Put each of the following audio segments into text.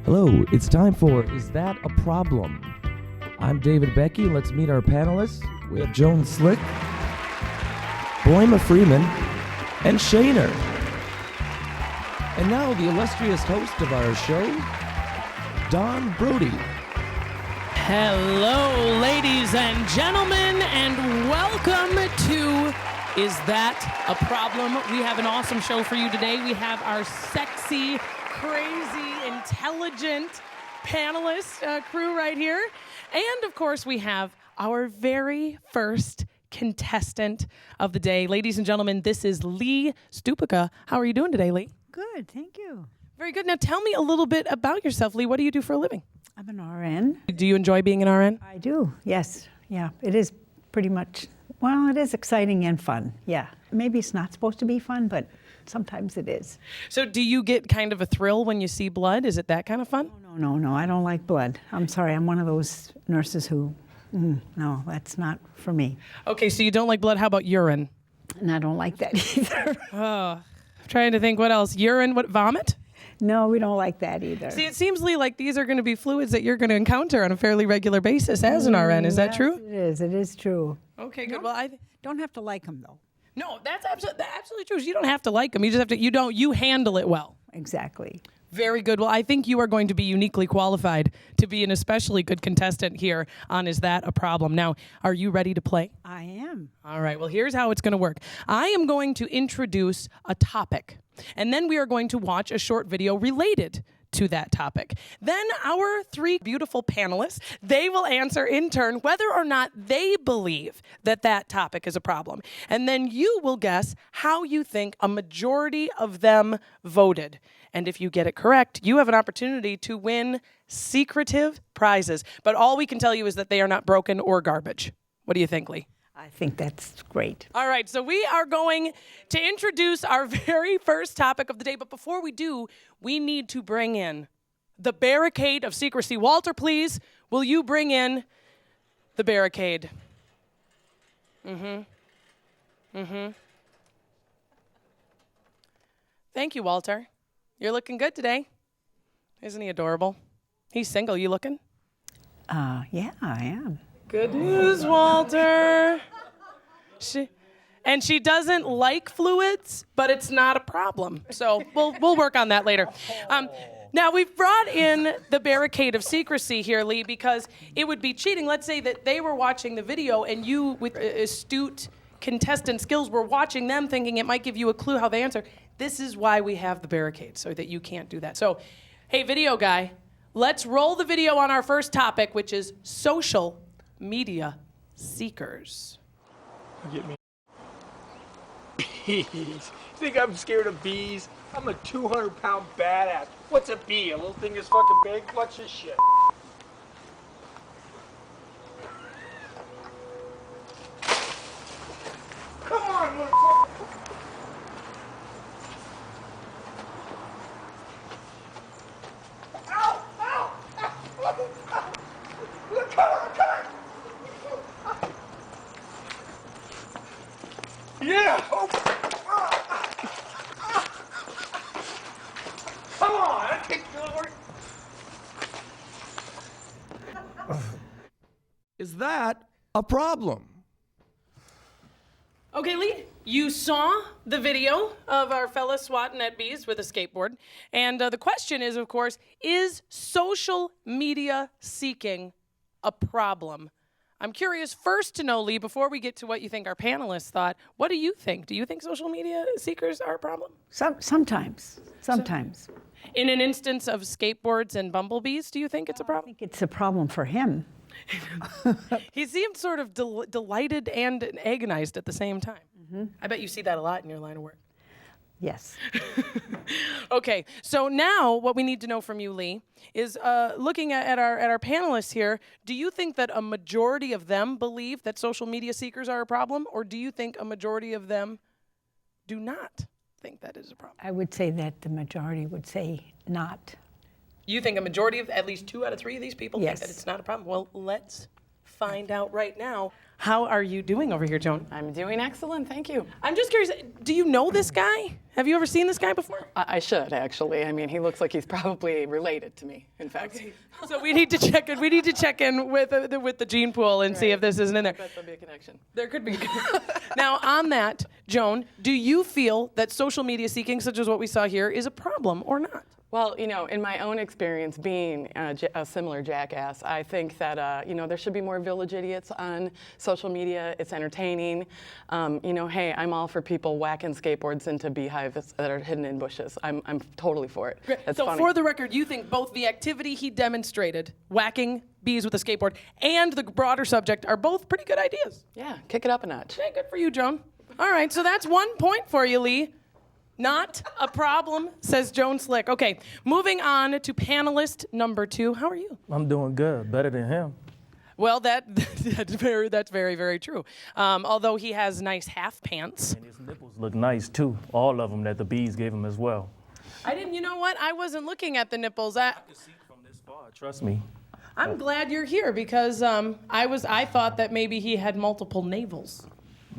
Hello, it's time for Is That a Problem? I'm David Beckey. Let's meet our panelists. We have Joan Slick, Boima Freeman, and Schaner. And now the illustrious host of our show, Brodey. Hello, ladies and gentlemen, and welcome to Is That a Problem? We have an awesome show for you today. We have our sexy, crazy, intelligent panelist crew right here. And, of course, we have our very first contestant of the day. Ladies and gentlemen, this is Lee Stupica. How are you doing today, Lee? Good, thank you. Very good. Now, tell me a little bit about yourself, Lee. What do you do for a living? I'm an RN. Do you enjoy being an RN? I do, yes. Yeah, it is pretty much, well, it is exciting and fun, yeah. Maybe it's not supposed to be fun, but sometimes it is. So do you get kind of a thrill when you see blood? Is it that kind of fun? No, I don't like blood. I'm sorry, I'm one of those nurses who, no, that's not for me. Okay, so you don't like blood. How about urine? And I don't like that either. Oh, I'm trying to think what else. Urine, what, vomit? No, we don't like that either. See, it seems, Lee, like these are going to be fluids that you're going to encounter on a fairly regular basis as an RN. Is that true? It is true. Okay, good. Well, Don't have to like them, though. No, that's absolutely true. You don't have to like them. You just have to, you handle it well. Exactly. Very good. Well, I think you are going to be uniquely qualified to be an especially good contestant here on Is That a Problem? Now, are you ready to play? I am. All right. Well, here's how it's going to work. I am going to introduce a topic, and then we are going to watch a short video related to that topic. Then our three beautiful panelists, they will answer in turn whether or not they believe that that topic is a problem. And then you will guess how you think a majority of them voted. And if you get it correct, you have an opportunity to win secretive prizes. But all we can tell you is that they are not broken or garbage. What do you think, Lee? I think that's great. All right, so we are going to introduce our very first topic of the day. But before we do, we need to bring in the barricade of secrecy. Walter, please, will you bring in the barricade? Thank you, Walter. You're looking good today. Isn't he adorable? He's single. You looking? Yeah, I am. Good news, Walter. She doesn't like fluids, but it's not a problem. So we'll work on that later. Now, we've brought in the barricade of secrecy here, Lee, because it would be cheating. Let's say that they were watching the video and you, with astute contestant skills, were watching them thinking it might give you a clue how they answer. This is why we have the barricade, so that you can't do that. So, hey, video guy, let's roll the video on our first topic, which is social media seekers. Get me. Bees. You think I'm scared of bees? I'm a 200-pound badass. What's a bee? A little thing this fucking big? Watch this shit. Come on, motherfucker. Ow! Ow! Ow! Come on! Yeah! Oh. Come on! I can't do it. Is that a problem? Okay, Lee, you saw the video of our fella swatting at bees with a skateboard. And the question is, of course, is social media seeking a problem? I'm curious first to know, Lee, before we get to what you think our panelists thought, what do you think? Do you think social media seekers are a problem? Sometimes. In an instance of skateboards and bumblebees, do you think it's a I problem? think it's a problem for him. He seemed sort of delighted and agonized at the same time. I bet you see that a lot in your line of work. Yes. Okay, so now what we need to know from you, Lee, is looking at our panelists here, do you think that a majority of them believe that social media seekers are a problem, or do you think a majority of them do not think that is a problem? I would say that the majority would say not. You think a majority of, at least 2 out of 3 of these people Yes. think that it's not a problem? Well, let's find out right now. How are you doing over here, Joan? I'm doing excellent, thank you. I'm just curious, do you know this guy? Have you ever seen this guy before? I should, actually. I mean, he looks like he's probably related to me, in fact. Okay. So we need to check in. We need to check in with the gene pool and see if this isn't in there. I bet there'll be a connection. There could be. Now, on that, Joan, do you feel that social media seeking, such as what we saw here, is a problem or not? Well, you know, in my own experience being a similar jackass, I think that, you know, there should be more village idiots on social media. It's entertaining. You know, hey, I'm all for people whacking skateboards into beehives that are hidden in bushes. I'm totally for it. That's so funny. for the record, you think both the activity he demonstrated, whacking bees with a skateboard, and the broader subject are both pretty good ideas? Yeah, kick it up a notch. Hey, good for you, Joan. All right, so that's 1 point for you, Lee. Not a problem, says Joan Slick. Okay, moving on to panelist number 2. How are you? I'm doing good, better than him. Well, that's very, very true. Although he has nice half pants. And his nipples look nice too, all of them that the bees gave him as well. You know what? I wasn't looking at the nipples. I can see from this far, trust me. I'm glad you're here because I thought that maybe he had multiple navels.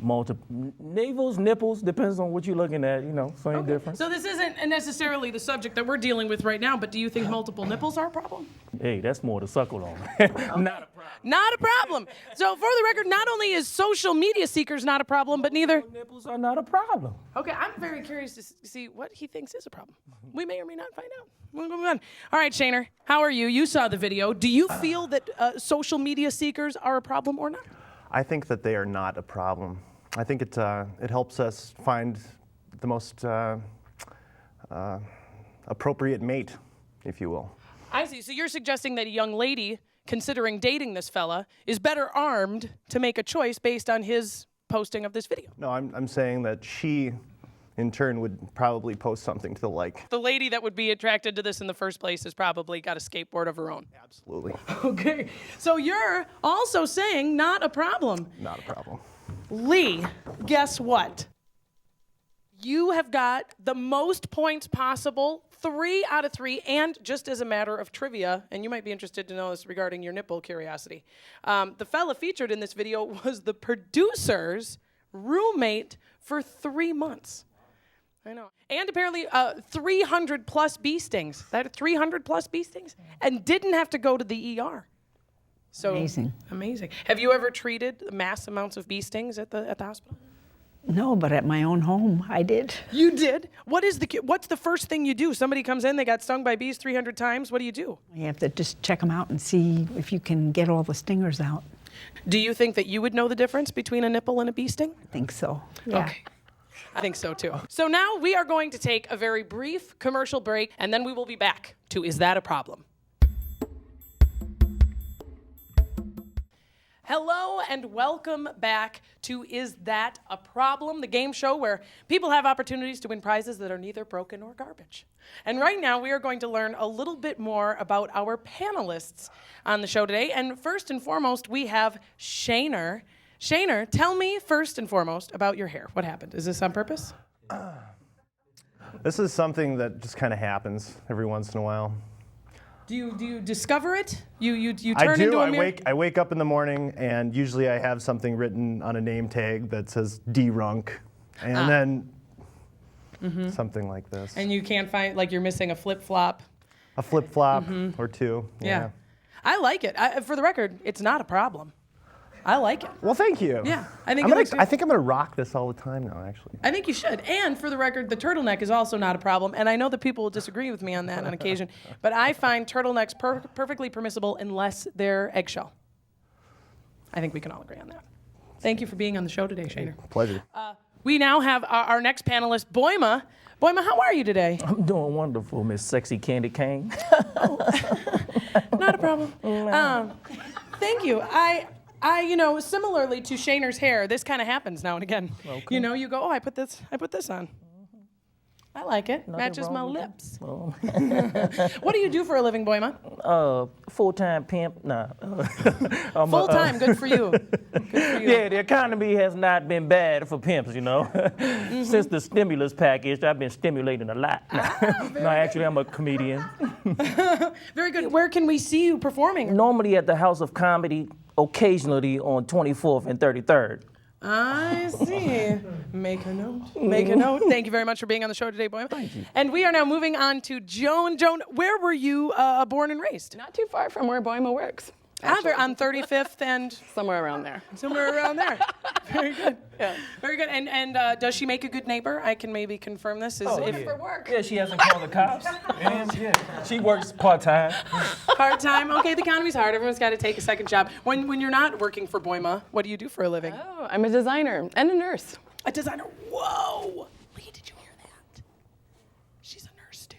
Navels, nipples, depends on what you're looking at, you know, same difference. So this isn't necessarily the subject that we're dealing with right now, but do you think multiple nipples are a problem? Hey, that's more to suckle on. Not a problem. Not a problem. So for the record, not only is social media seekers not a problem, but neither... Nipples are not a problem. Okay, I'm very curious to see what he thinks is a problem. We may or may not find out. We'll move on. All right, Schaner, how are you? You saw the video. Do you feel that social media seekers are a problem or not? I think that they are not a problem. I think it helps us find the most appropriate mate, if you will. I see. So you're suggesting that a young lady considering dating this fella is better armed to make a choice based on his posting of this video. No, I'm saying that she, in turn, would probably post something to the like. The lady that would be attracted to this in the first place has probably got a skateboard of her own. Absolutely. Okay. So you're also saying not a problem. Not a problem. Lee, guess what? You have got the most points possible, 3 out of 3, and just as a matter of trivia, and you might be interested to know this regarding your nipple curiosity, the fella featured in this video was the producer's roommate for 3 months. I know. And apparently 300 plus bee stings. That 300 plus bee stings, and didn't have to go to the ER. So Amazing. Amazing. Have you ever treated mass amounts of bee stings at the hospital? No, but at my own home, I did. You did? What's the first thing you do? Somebody comes in, they got stung by bees 300 times. What do you do? You have to just check them out and see if you can get all the stingers out. Do you think that you would know the difference between a nipple and a bee sting? I think so. Yeah. Okay. I think so too. So now we are going to take a very brief commercial break, and then we will be back to Is That a Problem? Hello and welcome back to Is That a Problem? The game show where people have opportunities to win prizes that are neither broken nor garbage. And right now we are going to learn a little bit more about our panelists on the show today. And first and foremost, we have Schaner. Schaner, tell me first and foremost about your hair. What happened? Is this on purpose? This is something that just kind of happens every once in a while. Do you discover it? You turn into a mirror? I wake up in the morning, and usually I have something written on a name tag that says D-Runk, and then something like this. And you can't find, like you're missing a flip-flop. A flip-flop or two. Yeah. I like it. For the record, it's not a problem. I like it. Well, thank you. Yeah, I think I think I'm gonna rock this all the time now, actually. I think you should. And for the record, the turtleneck is also not a problem. And I know that people will disagree with me on that on occasion, but I find turtlenecks perfectly permissible unless they're eggshell. I think we can all agree on that. Thank you for being on the show today, Schaner. Pleasure. We now have our next panelist, Boima. Boima, how are you today? I'm doing wonderful, Miss Sexy Candy Cane. Not a problem. Thank you. Similarly to Schaner's hair, this kind of happens now and again. Okay. You know, you go, oh, I put this on. I like it. Nothing matches my wrong with lips. Well, What do you do for a living, Boima? full-time pimp. Nah. Full-time, good for you. Good for you. Yeah, the economy has not been bad for pimps, you know. Since the stimulus package, I've been stimulating a lot. No, actually, I'm a comedian. Very good. Where can we see you performing? Normally at the House of Comedy occasionally on 24th and 33rd. I see. Make a note. Make a note. Thank you very much for being on the show today, Boima. Thank you. And we are now moving on to Joan. Joan, where were you born and raised? Not too far from where Boima works. They're on 35th and Somewhere around there. somewhere around there. Very good. Yeah. Very good. And does she make a good neighbor? I can maybe confirm this. For work. Yeah, she hasn't called the cops. Yeah. She works part-time. Part-time. Okay, the economy's hard. Everyone's got to take a second job. When you're not working for Boima, what do you do for a living? Oh, I'm a designer and a nurse. A designer. Whoa. Lee, did you hear that? She's a nurse too.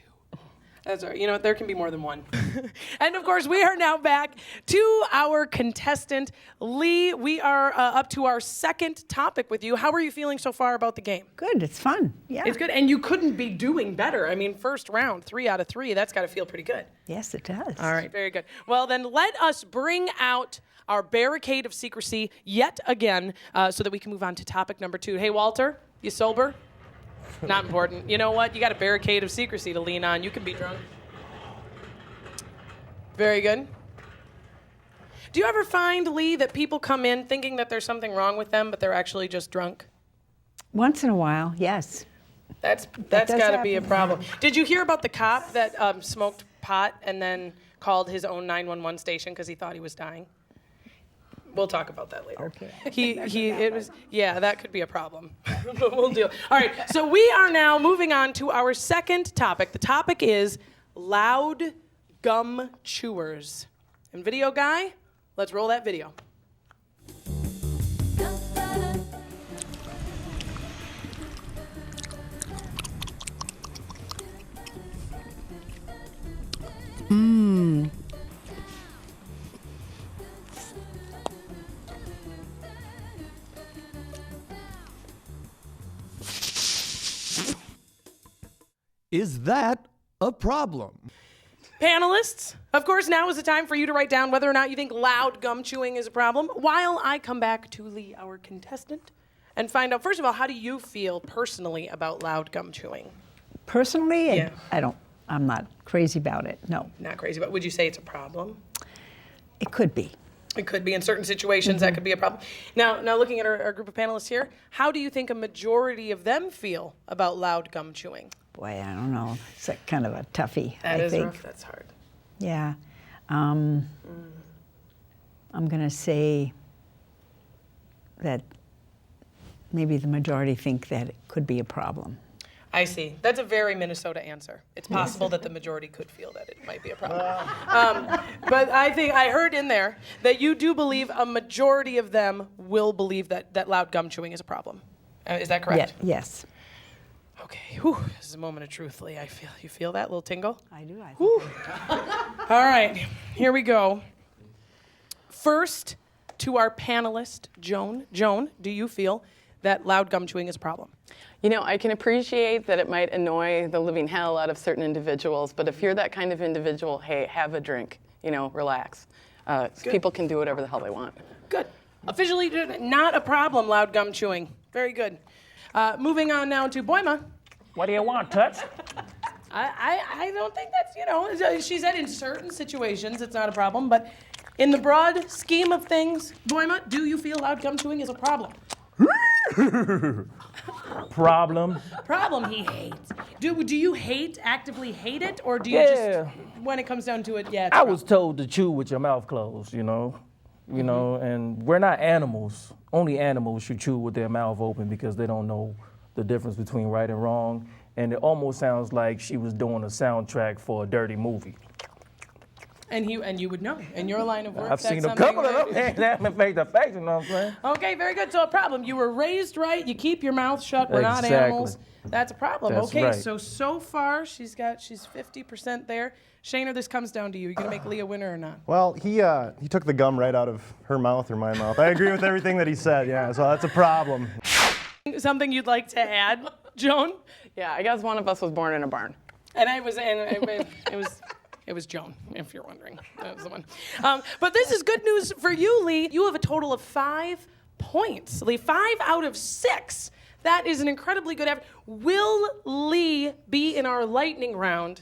That's all right. You know what? There can be more than one. And of course, we are now back to our contestant, Lee. We are up to our second topic with you. How are you feeling so far about the game? Good, it's fun. Yeah. It's good. And you couldn't be doing better. I mean, first round, 3 out of 3. That's got to feel pretty good. Yes, it does. All right, very good. Well, then let us bring out our barricade of secrecy yet again so that we can move on to topic number 2. Hey, Walter, you sober? Not important. You know what? You got a barricade of secrecy to lean on. You can be drunk. Very good. Do you ever find, Lee, that people come in thinking that there's something wrong with them, but they're actually just drunk? Once in a while, yes. That's does got to be a happen. problem. Did you hear about the cop that smoked pot and then called his own 911 station because he thought he was dying? We'll talk about that later. Okay. That could be a problem. But we'll deal. All right, so we are now moving on to our second topic. The topic is loud gum chewers. And video guy, let's roll that video. Is that a problem? Panelists, of course, now is the time for you to write down whether or not you think loud gum chewing is a problem, while I come back to Lee, our contestant, and find out, first of all, how do you feel personally about loud gum chewing? Personally, Yeah. I'm not crazy about it, no. Not crazy, but would you say it's a problem? It could be. It could be in certain situations that could be a problem. Now looking at our group of panelists here, how do you think a majority of them feel about loud gum chewing? Boy, I don't know. It's kind of a toughie, That I is think. rough. That's hard. Yeah. I'm going to say that maybe the majority think that it could be a problem. I see. That's a very Minnesota answer. It's possible that the majority could feel that it might be a problem. But I think I heard in there that you do believe a majority of them will believe that loud gum chewing is a problem. Is that correct? Yeah, yes. Okay. Whew. This is a moment of truth, Lee. You feel that little tingle? I do, I think. Whew. All right. Here we go. First, to our panelist, Joan. Joan, do you feel that loud gum chewing is a problem? You know, I can appreciate that it might annoy the living hell out of certain individuals, but if you're that kind of individual, hey, have a drink, relax. People can do whatever the hell they want. Good. Officially not a problem, loud gum chewing. Very good. Moving on now to Boima. What do you want, Toots? I don't think that's, she said in certain situations it's not a problem, but in the broad scheme of things, Boima, do you feel loud gum chewing is a problem? Problem. Problem he hates. Do you actively hate it, or do you just, when it comes down to it, it's a I problem? was told to chew with your mouth closed, and we're not animals. Only animals should chew with their mouth open because they don't know the difference between right and wrong. And it almost sounds like she was doing a soundtrack for a dirty movie. And you would know. In your line of work, I've that's seen a something couple of them. That face to face, you know what I'm saying? Okay, very good. So a problem. You were raised right. You keep your mouth shut. We're not Exactly. animals. That's a problem. That's Okay, right. so far she's 50% there. Schaner, this comes down to you. You gonna make Lee a winner or not? Well, he took the gum right out of her mouth or my mouth. I agree with everything that he said, yeah, so that's a problem. Something you'd like to add, Joan? Yeah, I guess one of us was born in a barn. And it was Joan, if you're wondering. That was the one. But this is good news for you, Lee. You have a total of 5 points. Lee, 5 out of 6. That is an incredibly good effort. Will Lee be in our lightning round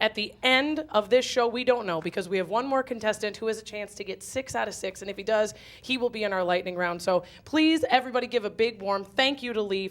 At the end of this show, we don't know because we have one more contestant who has a chance to get 6 out of 6. And if he does, he will be in our lightning round. So please, everybody give a big warm thank you to Lee